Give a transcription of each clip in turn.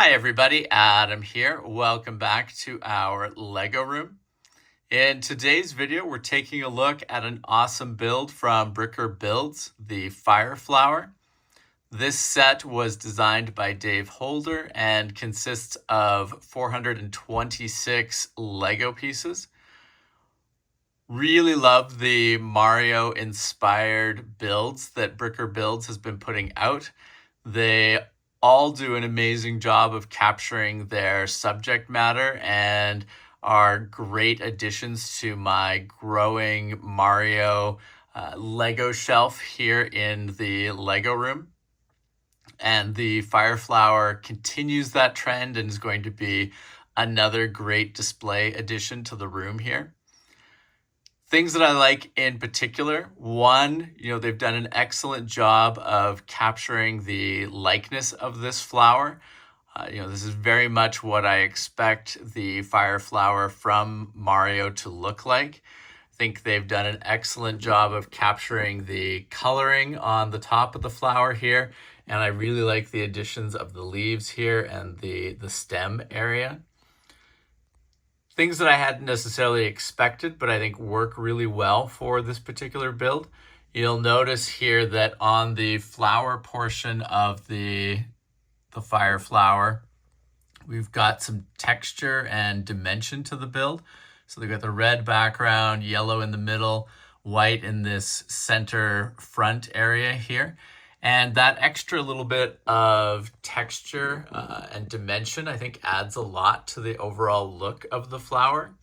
Hi everybody, Adam here. Welcome back to our Lego room. In today's video, we're taking a look at an awesome build from Bricker Builds, the Fire Flower. This set was designed by Dave Holder and consists of 426 Lego pieces. Really love the Mario inspired builds that Bricker Builds has been putting out. They all do an amazing job of capturing their subject matter and are great additions to my growing Mario Lego shelf here in the Lego room. And the Fire Flower continues that trend and is going to be another great display addition to the room here. Things that I like in particular, one, they've done an excellent job of capturing the likeness of this flower. This is very much what I expect the Fire Flower from Mario to look like. I think they've done an excellent job of capturing the coloring on the top of the flower here, and I really like the additions of the leaves here and the stem area. Things that I hadn't necessarily expected, but I think work really well for this particular build. You'll notice here that on the flower portion of the Fire Flower, we've got some texture and dimension to the build. So they've got the red background, yellow in the middle, white in this center front area here. And that extra little bit of texture and dimension, I think, adds a lot to the overall look of the flower.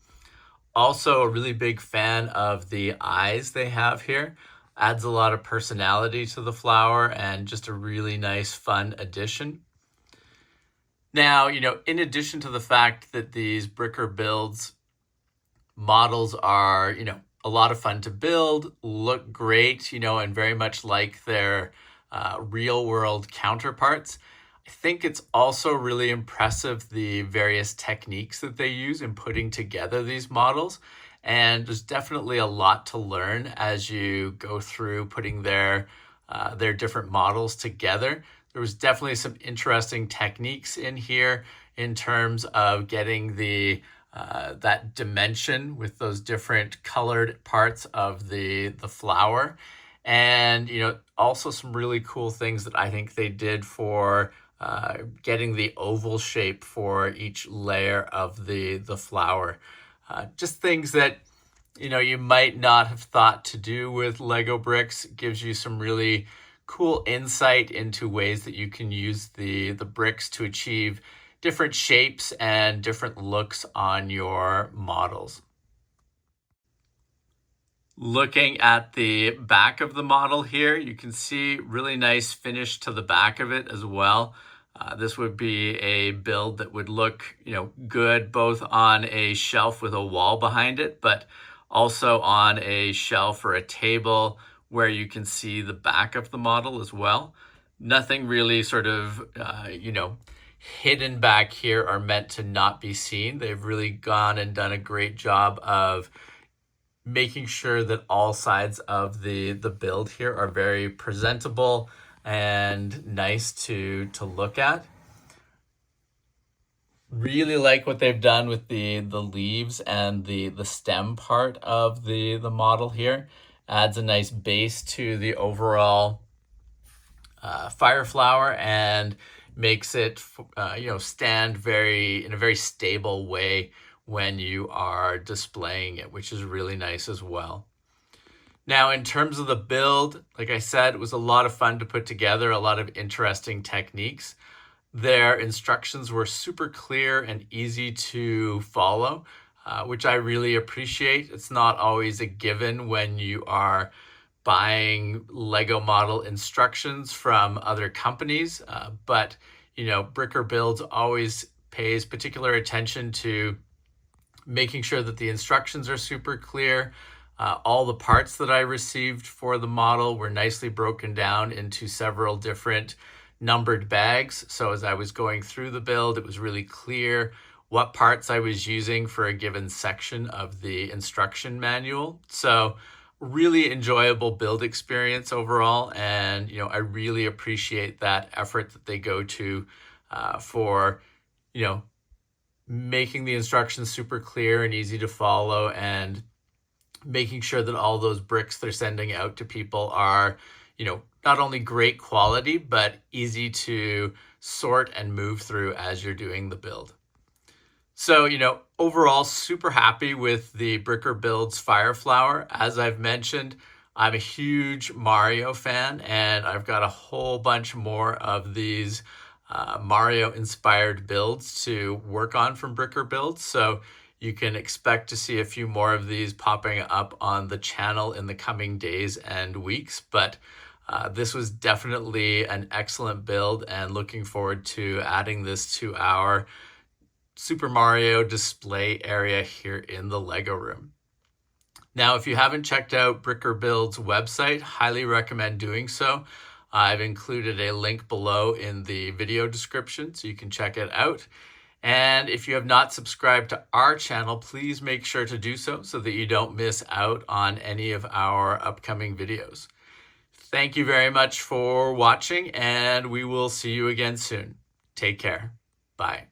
Also, a really big fan of the eyes they have here. Adds a lot of personality to the flower and just a really nice, fun addition. Now, in addition to the fact that these Bricker Builds models are, a lot of fun to build, look great, and very much like their real world counterparts, I think it's also really impressive the various techniques that they use in putting together these models. And there's definitely a lot to learn as you go through putting their different models together. There was definitely some interesting techniques in here in terms of getting that dimension with those different colored parts of the flower. And, also some really cool things that I think they did for getting the oval shape for each layer of the flower. Just things that, you might not have thought to do with Lego bricks. It gives you some really cool insight into ways that you can use the bricks to achieve different shapes and different looks on your models. Looking at the back of the model here, you can see really nice finish to the back of it as well. This would be a build that would look, good both on a shelf with a wall behind it, but also on a shelf or a table where you can see the back of the model as well. Nothing really sort of, hidden back here are meant to not be seen. They've really gone and done a great job of making sure that all sides of the build here are very presentable and nice to look at. Really like what they've done with the leaves and the stem part of the model here. Adds a nice base to the overall Fire Flower and makes it stand in a very stable way when you are displaying it, which is really nice as well. Now, in terms of the build, like I said, it was a lot of fun to put together, a lot of interesting techniques. Their instructions were super clear and easy to follow, which I really appreciate. It's not always a given when you are buying Lego model instructions from other companies, but Bricker Builds always pays particular attention to making sure that the instructions are super clear. All the parts that I received for the model were nicely broken down into several different numbered bags. So as I was going through the build, it was really clear what parts I was using for a given section of the instruction manual. So really enjoyable build experience overall. And, I really appreciate that effort that they go to for, making the instructions super clear and easy to follow, and making sure that all those bricks they're sending out to people are, not only great quality, but easy to sort and move through as you're doing the build. So, overall, super happy with the Bricker Builds Fire Flower. As I've mentioned, I'm a huge Mario fan, and I've got a whole bunch more of these Mario-inspired builds to work on from Bricker Builds. So you can expect to see a few more of these popping up on the channel in the coming days and weeks. But this was definitely an excellent build, and looking forward to adding this to our Super Mario display area here in the Lego room. Now, if you haven't checked out Bricker Build's website, highly recommend doing so. I've included a link below in the video description so you can check it out. And if you have not subscribed to our channel, please make sure to do so that you don't miss out on any of our upcoming videos. Thank you very much for watching, and we will see you again soon. Take care. Bye.